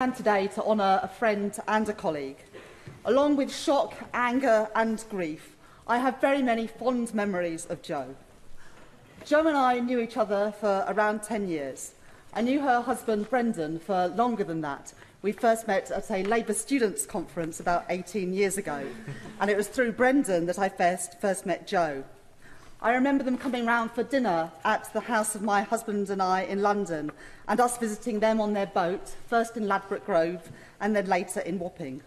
And today to honour a friend and a colleague. Along with shock, anger and grief, I have very many fond memories of Jo. Jo and I knew each other for around 10 years. I knew her husband Brendan for longer than that. We first met at a Labour Students' Conference about 18 years ago, and it was through Brendan that I first met Jo. I remember them coming round for dinner at the house of my husband and I in London, and us visiting them on their boat, first in Ladbroke Grove and then later in Wapping.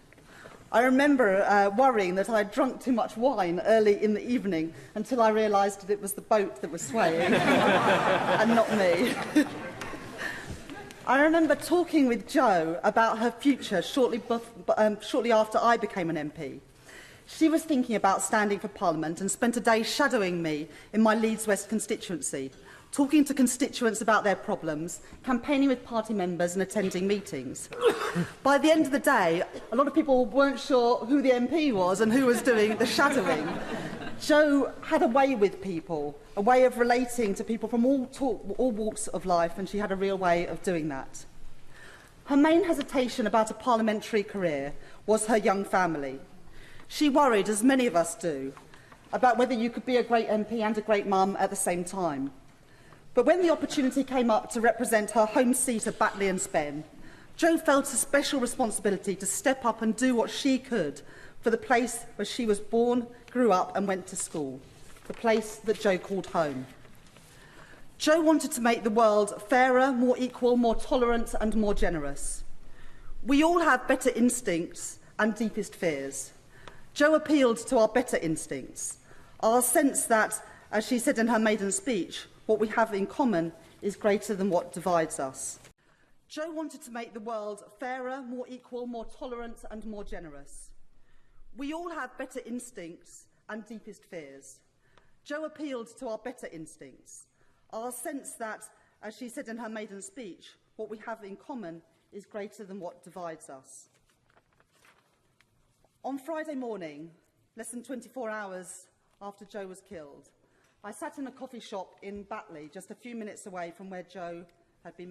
I remember worrying that I had drunk too much wine early in the evening until I realised that it was the boat that was swaying and not me. I remember talking with Jo about her future shortly after I became an MP. She was thinking about standing for Parliament and spent a day shadowing me in my Leeds West constituency, talking to constituents about their problems, campaigning with party members and attending meetings. By the end of the day, a lot of people weren't sure who the MP was and who was doing the shadowing. Jo had a way with people, a way of relating to people from all walks of life, and she had a real way of doing that. Her main hesitation about a parliamentary career was her young family. She worried, as many of us do, about whether you could be a great MP and a great mum at the same time. But when the opportunity came up to represent her home seat of Batley and Spen, Jo felt a special responsibility to step up and do what she could for the place where she was born, grew up and went to school, the place that Jo called home. Jo wanted to make the world fairer, more equal, more tolerant and more generous. We all have better instincts and deepest fears. Jo appealed to our better instincts, our sense that, as she said in her maiden speech, what we have in common is greater than what divides us. Jo wanted to make the world fairer, more equal, more tolerant and more generous. We all have better instincts and deepest fears. Jo appealed to our better instincts, our sense that, as she said in her maiden speech, what we have in common is greater than what divides us. On Friday morning, less than 24 hours after Jo was killed, I sat in a coffee shop in Batley, just a few minutes away from where Jo had been murdered.